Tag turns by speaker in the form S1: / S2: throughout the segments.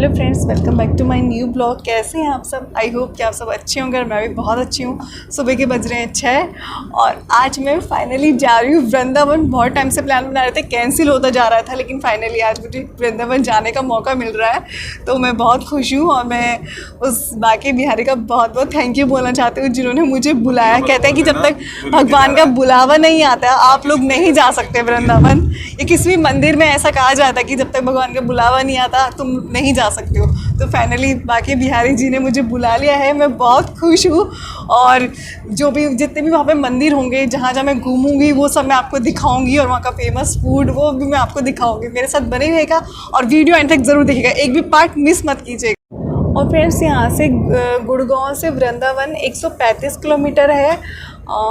S1: Hello friends, welcome back to my new blog. कैसे हैं आप सब? आई होप कि आप सब अच्छे होंगे और मैं भी बहुत अच्छी हूँ। सुबह के बज रहे हैं 6 और आज मैं फाइनली जा रही हूँ वृंदावन। बहुत टाइम से प्लान बना रहे थे, कैंसिल होता जा रहा था, लेकिन फाइनली आज मुझे वृंदावन जाने का मौका मिल रहा है, तो मैं बहुत खुश हूँ। और मैं उस बाके बिहारी का बहुत बहुत थैंक यू बोलना चाहती हूँ जिन्होंने मुझे बुलाया। कहते हैं कि जब तक भगवान का बुलावा नहीं आता आप लोग नहीं जा सकते वृंदावन। ये किसी भी मंदिर में ऐसा कहा जाता है कि जब तक भगवान का बुलावा नहीं आता तुम नहीं जा सकते हो। तो फाइनली बाके बिहारी जी ने मुझे बुला लिया है, मैं बहुत खुश हूँ। और जो भी जितने भी वहाँ पे मंदिर होंगे जहाँ जहाँ मैं घूमूंगी वो सब मैं आपको दिखाऊंगी, और वहाँ का फेमस फूड वो भी मैं आपको दिखाऊंगी। मेरे साथ बने रहेगा और वीडियो एंड तक ज़रूर देखिएगा, एक भी पार्ट मिस मत कीजिएगा। और फ्रेंड्स, यहाँ से गुड़गांव से वृंदावन 135 किलोमीटर है।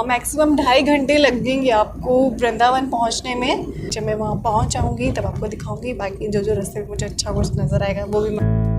S1: मैक्सिमम 2.5 घंटे लगेंगे आपको वृंदावन पहुँचने में। जब मैं वहाँ पहुँच जाऊँगी तब आपको दिखाऊँगी, बाकी जो जो रास्ते में मुझे अच्छा कुछ नज़र आएगा वो भी मैं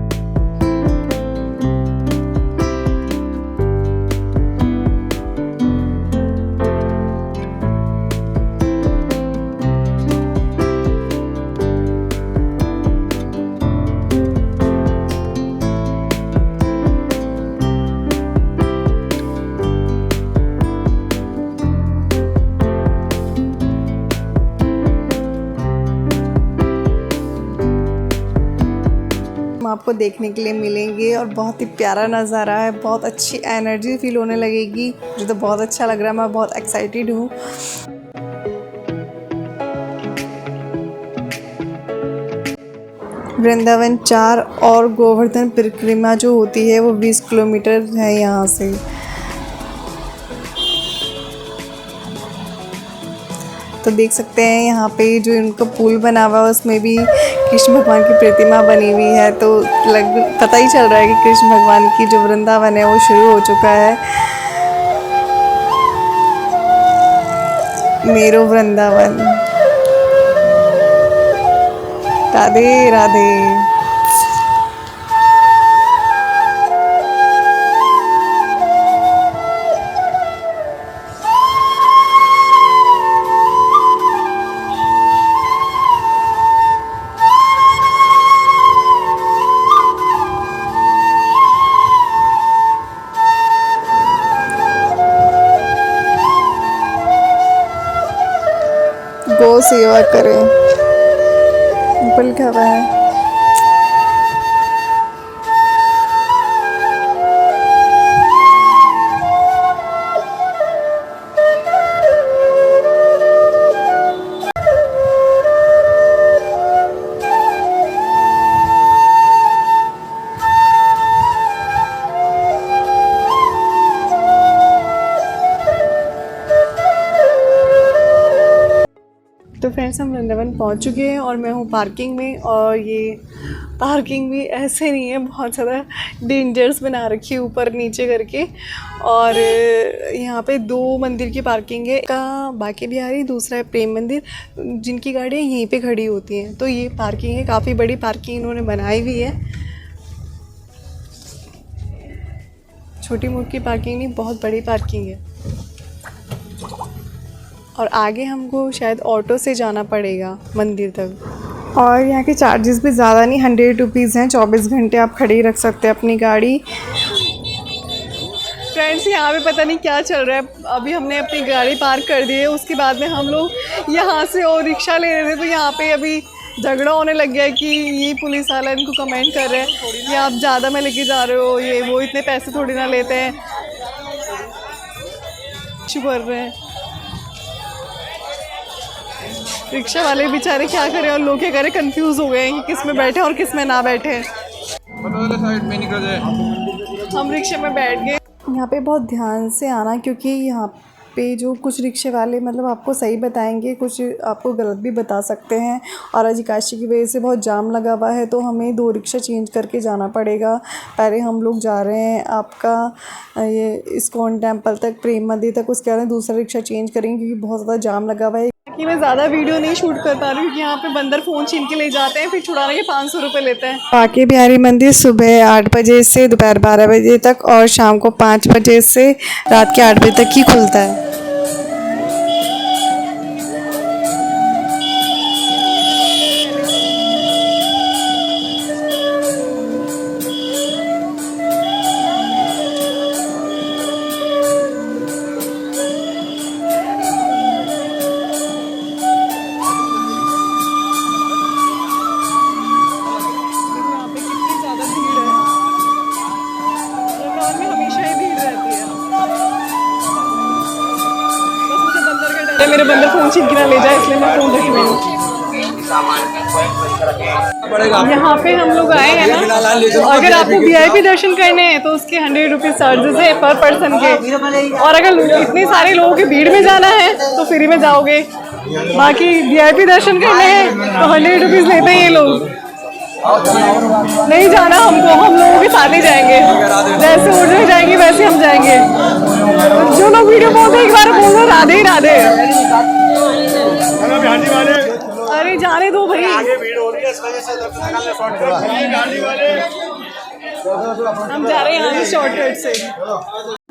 S1: आपको देखने के लिए मिलेंगे। और बहुत ही प्यारा नज़ारा है, बहुत अच्छी एनर्जी फील होने लगेगी। मुझे तो बहुत अच्छा लग रहा है, मैं बहुत एक्साइटेड हूँ। वृंदावन 4 और गोवर्धन परिक्रमा जो होती है वो 20 किलोमीटर है यहाँ से। तो देख सकते हैं यहाँ पे जो इनका पुल बना हुआ है उसमें भी कृष्ण भगवान की प्रतिमा बनी हुई है। तो पता ही चल रहा है कि कृष्ण भगवान की जो वृंदावन है वो शुरू हो चुका है। मेरो वृंदावन, राधे राधे। गौ सेवा करें, ऊपर लिखा हुआ है। तो फ्रेंड्स, हम वृंदावन पहुंच चुके हैं और मैं हूं पार्किंग में। और ये पार्किंग भी ऐसे नहीं है, बहुत ज़्यादा डेंजर्स बना रखी है ऊपर नीचे करके। और यहाँ पे 2 मंदिर की पार्किंग है, का बाके बिहारी, दूसरा है प्रेम मंदिर, जिनकी गाड़ियाँ यहीं पे खड़ी होती हैं। तो ये पार्किंग है, काफ़ी बड़ी पार्किंग इन्होंने बनाई हुई है। छोटी मोटी पार्किंग नहीं, बहुत बड़ी पार्किंग है। और आगे हमको शायद ऑटो से जाना पड़ेगा मंदिर तक। और यहाँ के चार्जेस भी ज़्यादा नहीं, 100 रुपीज़ हैं। 24 घंटे आप खड़ी रख सकते हैं अपनी गाड़ी। फ्रेंड्स, यहाँ पे पता नहीं क्या चल रहा है। अभी हमने अपनी गाड़ी पार्क कर दी है, उसके बाद में हम लोग यहाँ से और रिक्शा ले रहे थे। तो यहाँ पे अभी झगड़ा होने लग गया है कि ये पुलिस वाला इनको कमेंट कर रहे हैं कि आप ज़्यादा में लेके जा रहे हो, ये वो इतने पैसे थोड़ी ना लेते हैं, इशू कर रहे हैं। रिक्शा वाले बेचारे क्या करें और लोग क्या करें, कंफ्यूज हो गए हैं कि किस में बैठे और किस में ना बैठे। साइड में निकल जाए। हम रिक्शे में बैठ गए। यहाँ पे बहुत ध्यान से आना, क्योंकि यहाँ पे जो कुछ रिक्शे वाले मतलब आपको सही बताएंगे, कुछ आपको गलत भी बता सकते हैं। और आज एकादशी की वजह से बहुत जाम लगा हुआ है, तो हमें 2 रिक्शा चेंज करके जाना पड़ेगा। पहले हम लोग जा रहे हैं आपका ये इस्कॉन टेम्पल तक, प्रेम मंदिर तक, उसके बाद दूसरा रिक्शा चेंज करेंगे क्योंकि बहुत ज़्यादा जाम लगा हुआ है। कि मैं ज़्यादा वीडियो नहीं शूट कर पा रही हूँ क्योंकि यहाँ पे बंदर फ़ोन छीन के ले जाते हैं, फिर छुड़ाने के 500 रुपये लेते हैं। बाके बिहारी मंदिर सुबह 8 बजे से दोपहर 12 बजे तक और शाम को 5 बजे से रात के 8 बजे तक ही खुलता है। लगता है मेरे बंदर फ़ोन छीन के ना ले जाए, इसलिए मैं फ़ोन रखी हुई हूँ। यहाँ पे हम लोग आए हैं ना, तो अगर आपको VIP दर्शन करने हैं तो उसके 100 रुपीज़ चार्जेस है पर पर्सन के, और अगर इतने सारे लोगों की भीड़ में जाना है तो फ्री में जाओगे। बाकी VIP दर्शन करने हैं तो 100 रुपीज़ लेते हैं ये लोग। नहीं जाना हमको, हम लोगों के साथ ही जाएंगे, जैसे उड़ जाएंगे वैसे हम जाएंगे। जो लोग वीडियो बोलते हैं एक बार बोल दो राधे ही राधे। अरे जाने दो भाई, आगे भीड़ हो रही है इस वजह से हम जा रहे हैं यहाँ से शॉर्टकट से।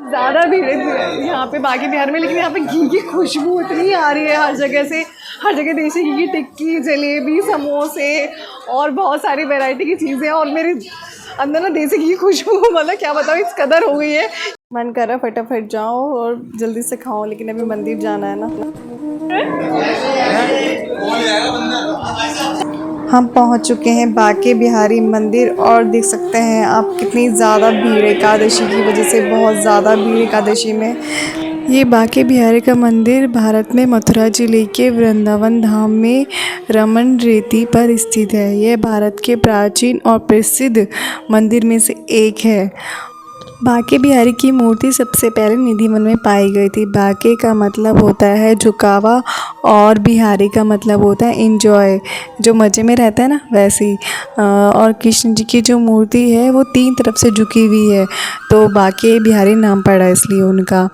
S1: ज़्यादा भीड़ है यहाँ पे बाकी बिहार में, लेकिन यहाँ पे घी की खुशबू इतनी आ रही है हर जगह से, हर जगह देसी घी की टिक्की, जलेबी, समोसे और बहुत सारी वैरायटी की चीज़ें, और मेरे अंदर ना देसी घी की खुशबू मतलब क्या बताऊँ इस कदर हो गई है। मन कर रहा फटाफट जाओ और जल्दी से खाओ, लेकिन अभी मंदिर जाना है ना। हम पहुंच चुके हैं बांके बिहारी मंदिर, और देख सकते हैं आप कितनी ज़्यादा भीड़ है एकादशी की वजह से, बहुत ज़्यादा भीड़ एकादशी में। ये बांके बिहारी का मंदिर भारत में मथुरा जिले के वृंदावन धाम में रमन रेती पर स्थित है। यह भारत के प्राचीन और प्रसिद्ध मंदिर में से एक है। बांके बिहारी की मूर्ति सबसे पहले निधिवन में पाई गई थी। बांके का मतलब होता है झुकावा और बिहारी का मतलब होता है एंजॉय, जो मज़े में रहता है ना वैसे ही। और कृष्ण जी की जो मूर्ति है वो 3 तरफ से झुकी हुई है, तो बांके बिहारी नाम पड़ा इसलिए उनका।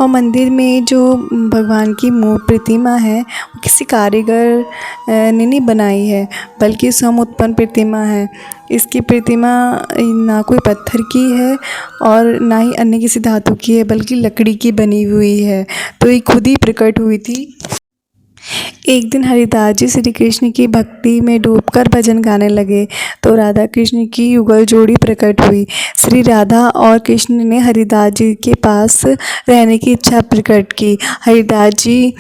S1: और मंदिर में जो भगवान की प्रतिमा है वो किसी कारीगर ने नहीं बनाई है, बल्कि स्वयं उत्पन्न प्रतिमा है। इसकी प्रतिमा ना कोई पत्थर की है और ना ही अन्य किसी धातु की है, बल्कि लकड़ी की बनी हुई है, तो ये खुद ही प्रकट हुई थी। एक दिन हरिदास जी श्री कृष्ण की भक्ति में डूबकर भजन गाने लगे, तो राधा कृष्ण की युगल जोड़ी प्रकट हुई। श्री राधा और कृष्ण ने हरिदास जी के पास रहने की इच्छा प्रकट की। हरिदास जी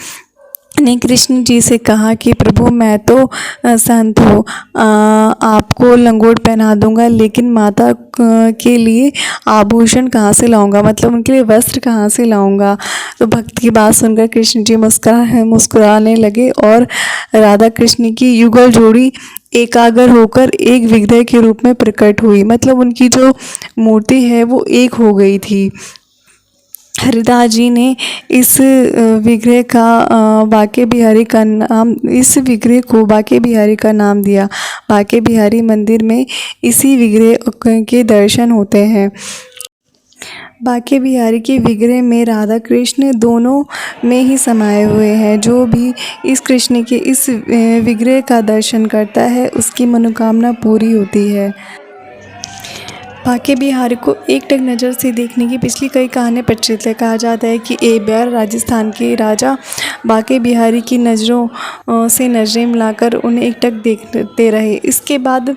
S1: ने कृष्ण जी से कहा कि प्रभु मैं तो संत हूँ, आपको लंगोट पहना दूंगा, लेकिन माता के लिए आभूषण कहाँ से लाऊंगा, मतलब उनके लिए वस्त्र कहाँ से लाऊंगा। तो भक्त की बात सुनकर कृष्ण जी मुस्कुराने लगे, और राधा कृष्ण की युगल जोड़ी एकाग्र होकर एक विग्रह के रूप में प्रकट हुई, मतलब उनकी जो मूर्ति है वो एक हो गई थी। हरिदास जी ने इस विग्रह का बांके बिहारी का नाम, इस विग्रह को बांके बिहारी का नाम दिया। बांके बिहारी मंदिर में इसी विग्रह के दर्शन होते हैं। बांके बिहारी के विग्रह में राधा कृष्ण दोनों में ही समाये हुए हैं। जो भी इस कृष्ण के इस विग्रह का दर्शन करता है उसकी मनोकामना पूरी होती है। बांके बिहारी को एकटक नज़र से देखने की पिछली कई कहानियाँ प्रचलित है। कहा जाता है कि एक बार राजस्थान के राजा बांके बिहारी की नज़रों से नज़रें मिलाकर उन्हें एकटक देखते रहे। इसके बाद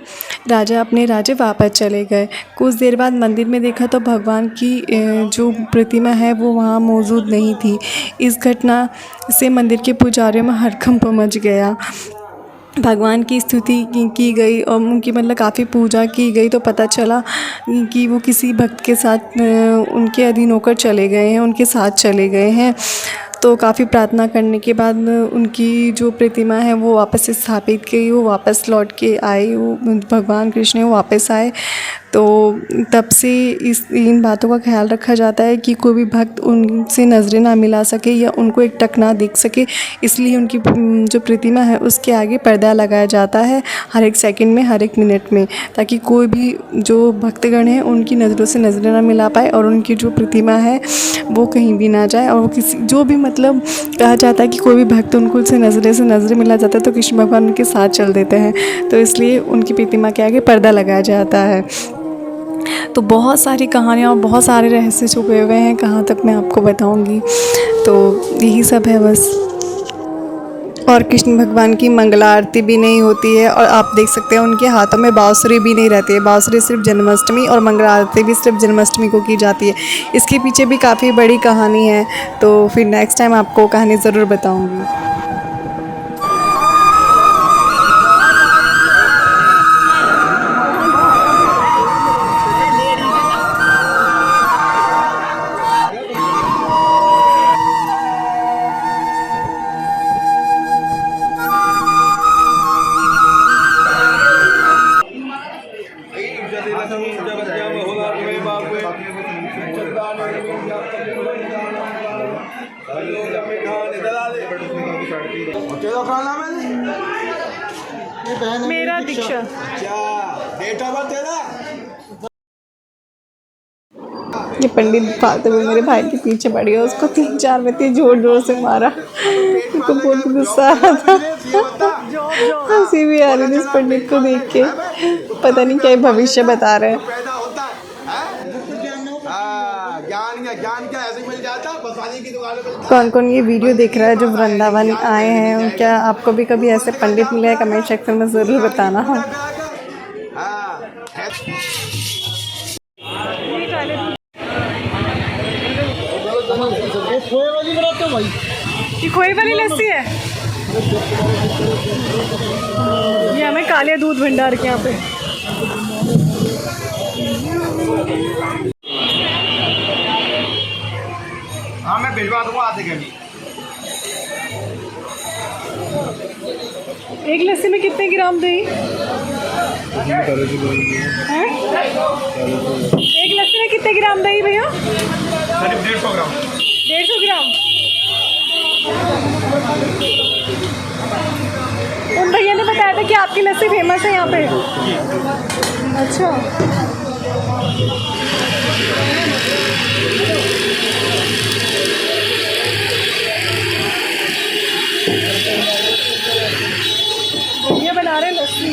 S1: राजा अपने राज्य वापस चले गए। कुछ देर बाद मंदिर में देखा तो भगवान की जो प्रतिमा है वो वहाँ मौजूद नहीं थी। इस घटना से मंदिर के पुजारियों में हड़कंप मच गया। भगवान की स्तुति की गई और उनकी मतलब काफ़ी पूजा की गई, तो पता चला कि वो किसी भक्त के साथ उनके अधीन होकर चले गए हैं, उनके साथ चले गए हैं। तो काफ़ी प्रार्थना करने के बाद उनकी जो प्रतिमा है वो वापस स्थापित की, वो वापस लौट के आए, वो भगवान कृष्ण वो वापस आए। तो तब से इन बातों का ख्याल रखा जाता है कि कोई भी भक्त उनसे नज़रें ना मिला सके या उनको एक टक ना दिख सके, इसलिए उनकी जो प्रतिमा है उसके आगे पर्दा लगाया जाता है हर एक सेकंड में, हर एक मिनट में, ताकि कोई भी जो भक्तगण हैं उनकी नज़रों से नज़रें ना मिला पाए और उनकी जो प्रतिमा है वो कहीं भी ना जाए। और वो किसी जो भी मतलब कहा जाता है कि कोई भी भक्त उनको से नज़रें मिला जाता है तो कृष्ण भगवान उनके साथ चल देते हैं, तो इसलिए उनकी प्रतिमा के आगे पर्दा लगाया जाता है। तो बहुत सारी कहानियाँ और बहुत सारे रहस्य छुपे हुए हैं, कहाँ तक मैं आपको बताऊंगी। तो यही सब है बस। और कृष्ण भगवान की मंगला आरती भी नहीं होती है, और आप देख सकते हैं उनके हाथों में बांसुरी भी नहीं रहती है। बांसुरी सिर्फ जन्माष्टमी और मंगला आरती भी सिर्फ जन्माष्टमी को की जाती है। इसके पीछे भी काफ़ी बड़ी कहानी है, तो फिर नेक्स्ट टाइम आपको कहानी ज़रूर बताऊँगी। मेरा दीक्षा। ये पंडित फालतू में मेरे भाई के पीछे पड़ी है, उसको 3-4 व्यक्ति जोर जोर से मारा। उनको बहुत गुस्सा आ रहा था, हंसी भी आ रही थी इस पंडित को देख के। पता नहीं क्या भविष्य बता रहे हैं। कौन कौन ये वीडियो देख रहा है जो वृंदावन आए हैं? क्या आपको भी कभी ऐसे पंडित मिले हैं? कमेंट सेक्शन में ज़रूर बताना। ये खोए वाली लस्सी है। ये हमें काले दूध भंडार के यहाँ पे।
S2: हाँ मैं भिजवा दूंगा आधे घंटे।
S1: एक लस्सी में कितने ग्राम दही? एक लस्सी में कितने ग्राम दही भैया?
S2: करीब 150 ग्राम।
S1: 150 ग्राम। उन भैया ने बताया था कि आपकी लस्सी फेमस है यहाँ पे। अच्छा। भैया बना रहे लस्सी।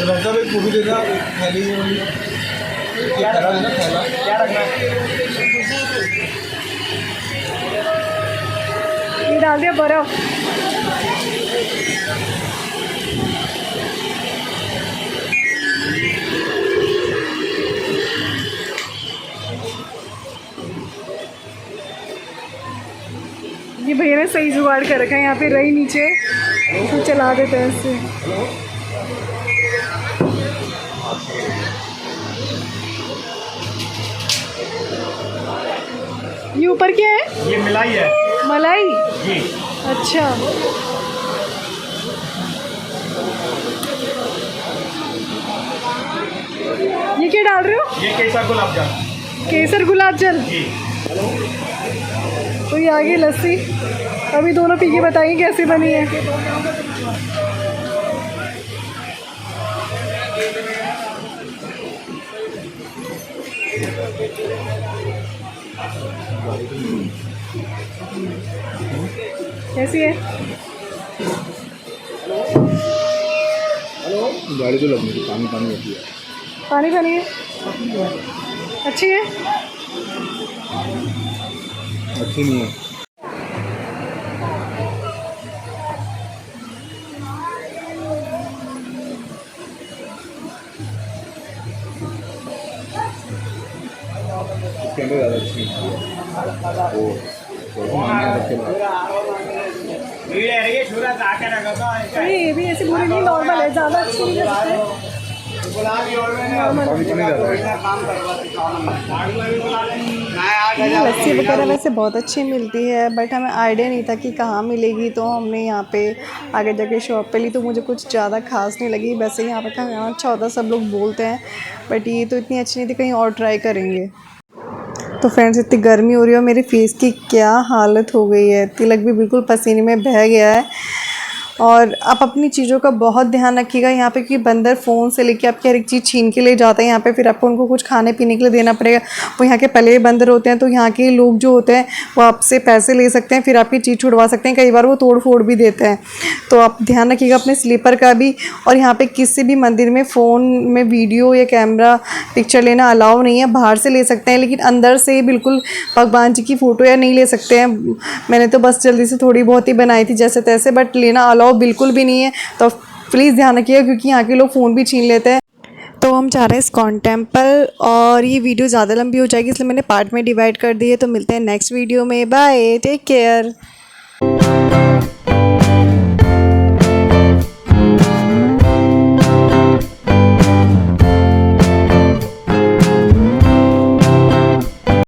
S2: राजा भाई पूरी देना थैली में क्या रखना है ना थैला क्या रखना है
S1: ये डाल दिया बर्फ। ये भैया ने सही जुगाड़ कर रखा है, यहाँ पे रही नीचे तो चला देते हैं इससे। ये ऊपर क्या है?
S2: ये मलाई है।
S1: मलाई?
S2: जी।
S1: अच्छा। ये क्या डाल रहे हो?
S2: ये केसर गुलाब जामुन।
S1: केसर गुलाब जल।
S2: जी।
S1: तो ये आगे लस्सी अभी दोनों पी के बताइए कैसी बनी है। कैसी है?
S2: गाड़ी तो लगनी थी, पानी पानी होती है।
S1: पानी पानी है। अच्छी है?
S2: अच्छी नहीं है। इसके अंदर ज़्यादा अच्छी
S1: ये भी ऐसी पूरी नहीं, नॉर्मल है, ज़्यादा अच्छी नहीं लगती। लस्सी वगैरह वैसे बहुत अच्छी मिलती है, बट हमें आइडिया नहीं था कि कहाँ मिलेगी, तो हमने यहाँ पे आगे जाके शॉप पे ली। तो मुझे कुछ ज़्यादा खास नहीं लगी, वैसे यहाँ पे खाना अच्छा होता सब लोग बोलते हैं, बट ये तो इतनी अच्छी नहीं थी, कहीं और ट्राई करेंगे। तो फ्रेंड्स इतनी गर्मी हो रही है और मेरे फेस की क्या हालत हो गई है, तिलक भी बिल्कुल पसीने में बह गया है। और आप अपनी चीज़ों का बहुत ध्यान रखिएगा यहाँ पे, क्योंकि बंदर फ़ोन से लेके आपकी हर एक चीज़ छीन के ले जाते हैं यहाँ पे, फिर आपको उनको कुछ खाने पीने के लिए देना पड़ेगा। वो यहाँ के पले बंदर होते हैं, तो यहाँ के लोग जो होते हैं वो आपसे पैसे ले सकते हैं, फिर आपकी चीज़ छुड़वा सकते हैं, कई बार वो तोड़ फोड़ भी देते हैं। तो आप ध्यान रखिएगा अपने स्लीपर का भी। और यहाँ पर किसी भी मंदिर में फ़ोन में वीडियो या कैमरा पिक्चर लेना अलाउ नहीं है। बाहर से ले सकते हैं, लेकिन अंदर से बिल्कुल भगवान जी की फ़ोटो या नहीं ले सकते हैं। मैंने तो बस जल्दी से थोड़ी बहुत ही बनाई थी जैसे तैसे, बट लेना अलाउ बिल्कुल भी नहीं है। तो प्लीज़ ध्यान रखिएगा, क्योंकि यहाँ के लोग फ़ोन भी छीन लेते हैं। तो हम जा रहे हैं इस्कॉन टेम्पल, और ये वीडियो ज़्यादा लंबी हो जाएगी इसलिए मैंने पार्ट में डिवाइड कर दी है। तो मिलते हैं नेक्स्ट वीडियो में। Bye, take care.